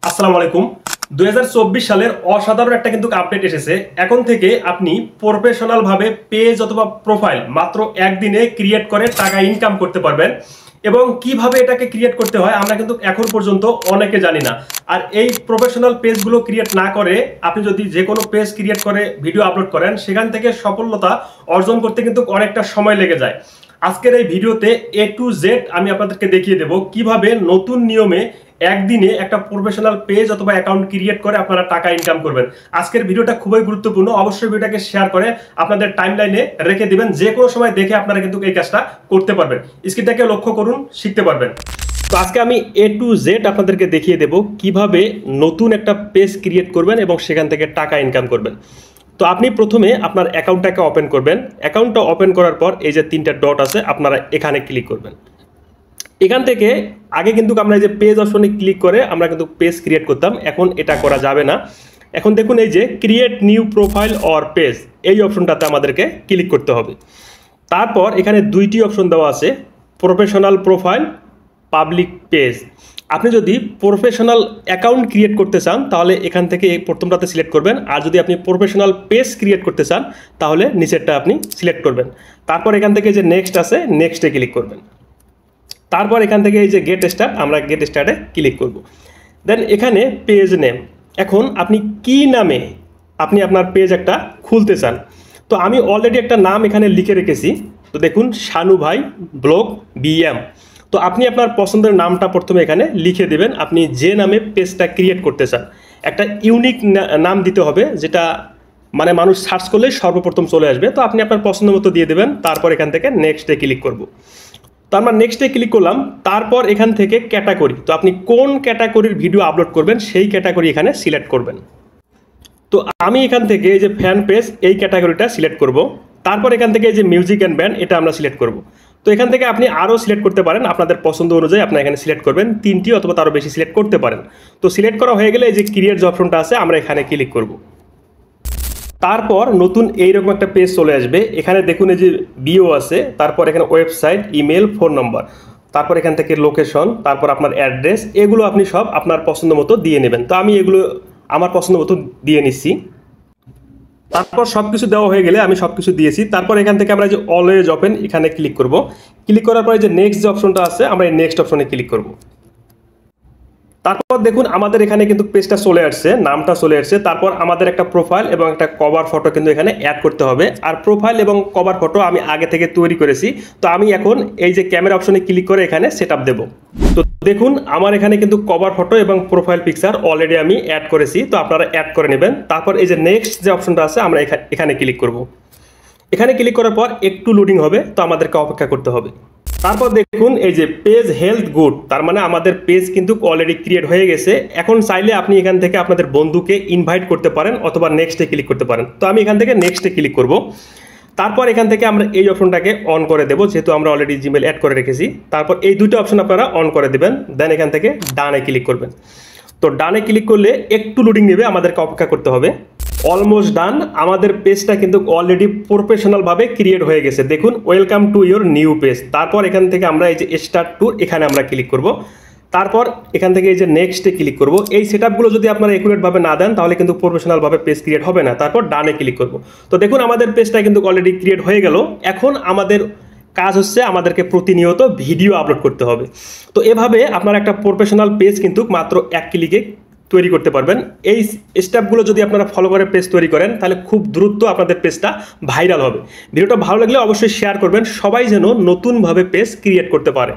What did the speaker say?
আসসালামু আলাইকুম। 2024 সালের অসাধারণ একটা কিন্তু আপডেট এসেছে। এখন থেকে আপনি প্রফেশনাল ভাবে পেজ অথবা প্রোফাইল মাত্র একদিনে ক্রিয়েট করে টাকা ইনকাম করতে পারবেন। এবং কিভাবে এটাকে ক্রিয়েট করতে হয় আমরা কিন্তু এখন পর্যন্ত অনেকে জানি না। আর এই প্রফেশনাল পেজগুলো ক্রিয়েট না করে আপনি যদি যে কোনো পেজ ক্রিয়েট করে ভিডিও আপলোড করেন, সেখান থেকে সফলতা অর্জন করতে কিন্তু অনেকটা সময় লেগে যায়। আজকের এই ভিডিওতে A to Z আমি আপনাদেরকে দেখিয়ে দেব কিভাবে নতুন নিয়মে একদিনে একটা প্রফেশনাল পেজ অথবা অ্যাকাউন্ট ক্রিয়েট করে আপনারা টাকা ইনকাম করবেন। আজকের ভিডিওটা খুবই গুরুত্বপূর্ণ, অবশ্যই ভিডিওটাকে শেয়ার করে আপনাদের টাইমলাইনে রেখে দিবেন। যে কোনো সময় দেখে আপনারা কিন্তু এই কাজটা করতে পারবেন। স্ক্রিনটাকে লক্ষ্য করুন, শিখতে পারবেন। তো আজকে আমি A to Z আপনাদেরকে দেখিয়ে দেব কিভাবে নতুন একটা পেজ ক্রিয়েট করবেন এবং সেখান থেকে টাকা ইনকাম করবেন। তো আপনি প্রথমে আপনার অ্যাকাউন্টটাকে ওপেন করবেন। অ্যাকাউন্টটা ওপেন করার পর এই যে তিনটা ডট আছে আপনারা এখানে ক্লিক করবেন। এখান থেকে আগে কিন্তু আমরা এই যে পেজ অপশনে ক্লিক করে আমরা কিন্তু পেজ ক্রিয়েট করতাম, এখন এটা করা যাবে না। এখন দেখুন এই যে create new profile or page, এই অপশনটাতে আমাদেরকে ক্লিক করতে হবে। তারপর এখানে দুইটি অপশন দেওয়া আছে, প্রফেশনাল প্রোফাইল, পাবলিক পেজ। আপনি যদি প্রফেশনাল অ্যাকাউন্ট ক্রিয়েট করতে চান তাহলে এখান থেকে প্রথমটাতে সিলেক্ট করবেন, আর যদি আপনি প্রফেশনাল পেজ ক্রিয়েট করতে চান তাহলে নিচেরটা আপনি সিলেক্ট করবেন। তারপর এখান থেকে যে নেক্সট আছে নেক্সটে ক্লিক করবেন। তারপর এখান থেকে এই যে গেট স্টার্ট, আমরা গেট স্টার্টে ক্লিক করব। দেন এখানে পেজ নেম, এখন আপনি কি নামে আপনি আপনার পেজ একটা খুলতে চান। তো আমি অলরেডি একটা নাম এখানে লিখে রেখেছি। তো দেখুন শানু ভাই ব্লগ BM। তো আপনি আপনার পছন্দের নামটা প্রথমে এখানে লিখে দেবেন। আপনি যে নামে পেজটা ক্রিয়েট করতে চান একটা ইউনিক নাম দিতে হবে, যেটা মানে মানুষ সার্চ করলে সর্বপ্রথম চলে আসবে। তো আপনি আপনার পছন্দ মতো দিয়ে দেবেন। তারপর এখান থেকে নেক্সটে ক্লিক করব। তো আমরা নেক্সটে ক্লিক করলাম। তারপর এখান থেকে ক্যাটাগরি, তো আপনি কোন ক্যাটাগরির ভিডিও আপলোড করবেন সেই ক্যাটাগরি এখানে সিলেক্ট করবেন। তো আমি এখান থেকে এই যে ফ্যান পেজ এই ক্যাটাগরিটা সিলেক্ট করব। তারপর এখান থেকে এই যে মিউজিক অ্যান্ড ব্যান্ড এটা আমরা সিলেক্ট করব। তো এখান থেকে আপনি আরও সিলেক্ট করতে পারেন, আপনাদের পছন্দ অনুযায়ী আপনারা এখানে সিলেক্ট করবেন, 3টি অথবা তারও বেশি সিলেক্ট করতে পারেন। তো সিলেক্ট করা হয়ে গেলে এই যে ক্রিয়েট যে অপশনটা আছে আমরা এখানে ক্লিক করব। তারপর নতুন এইরকম একটা পেজ চলে আসবে। এখানে দেখুন এই যে বিও আছে, তারপর এখানে ওয়েবসাইট, ইমেল, ফোন নম্বর, তারপর এখান থেকে লোকেশন, তারপর আপনার অ্যাড্রেস, এগুলো আপনি সব আপনার পছন্দ মতো দিয়ে নেবেন। তো আমি এগুলো আমার পছন্দ মতো দিয়ে নিচ্ছি। তারপর সব কিছু দেওয়া হয়ে গেলে আমি সব কিছু দিয়েছি। তারপর এখান থেকে আমরা যে অলওয়েজ ওপেন এখানে ক্লিক করব। ক্লিক করার পরে যে নেক্সট যে অপশনটা আছে আমরা এই নেক্সট অপশনে ক্লিক করব। তারপর দেখুন আমাদের এখানে কিন্তু পেজটা চলে আসছে, নামটা চলে আসছে। তারপর আমাদের একটা প্রোফাইল এবং একটা কভার ফটো কিন্তু এখানে অ্যাড করতে হবে। আর প্রোফাইল এবং কভার ফটো আমি আগে থেকে তৈরি করেছি। তো আমি এখন এই যে ক্যামেরা অপশনে ক্লিক করে এখানে সেটআপ দেব। তো দেখুন আমার এখানে কিন্তু কভার ফটো এবং প্রোফাইল পিকচার অলরেডি আমি অ্যাড করেছি। তো আপনারা অ্যাড করে নেবেন। তারপর এই যে নেক্সট যে অপশনটা আছে আমরা এখানে ক্লিক করব। এখানে ক্লিক করার পর একটু লোডিং হবে, তো আমাদেরকে অপেক্ষা করতে হবে। তারপর দেখুন এই যে পেজ হেলথ গুড, তার মানে আমাদের পেজ কিন্তু অলরেডি ক্রিয়েট হয়ে গেছে। এখন চাইলে আপনি এখান থেকে আপনাদের বন্ধুকে ইনভাইট করতে পারেন অথবা নেক্সটে ক্লিক করতে পারেন। তো আমি এখান থেকে নেক্সটে ক্লিক করব। তারপর এখান থেকে আমরা এই অপশনটাকে অন করে দেবো, যেহেতু আমরা অলরেডি জিমেল অ্যাড করে রেখেছি। তারপর এই দুটো অপশন আপনারা অন করে দেবেন। দেন এখান থেকে ডানে ক্লিক করবেন। তো ডানে ক্লিক করলে একটু লোডিং নেবে, আমাদেরকে অপেক্ষা করতে হবে। অলমোস্ট ডান, আমাদের পেজটা কিন্তু অলরেডি প্রফেশনালভাবে ক্রিয়েট হয়ে গেছে। দেখুন welcome to your new page. তারপর এখান থেকে আমরা এই যে স্টার্ট টু এখানে আমরা ক্লিক করব। তারপর এখান থেকে এই যে নেক্সটে ক্লিক করব। এই সেটআপগুলো যদি আপনারা একুরেটভাবে না দেন তাহলে কিন্তু প্রফেশনালভাবে পেজ ক্রিয়েট হবে না। তারপর ডানে ক্লিক করব। তো দেখুন আমাদের পেজটা কিন্তু অলরেডি ক্রিয়েট হয়ে গেল। এখন আমাদের কাজ হচ্ছে আমাদেরকে প্রতিনিয়ত ভিডিও আপলোড করতে হবে। তো এভাবে আপনার একটা প্রফেশনাল পেজ কিন্তু মাত্র এক ক্লিকে তৈরি করতে পারবেন। এই স্টেপগুলো যদি আপনারা ফলো করে পেজ তৈরি করেন তাহলে খুব দ্রুত আপনাদের পেজটা ভাইরাল হবে। ভিডিওটা ভালো লাগলে অবশ্যই শেয়ার করবেন, সবাই যেন নতুনভাবে পেজ ক্রিয়েট করতে পারে।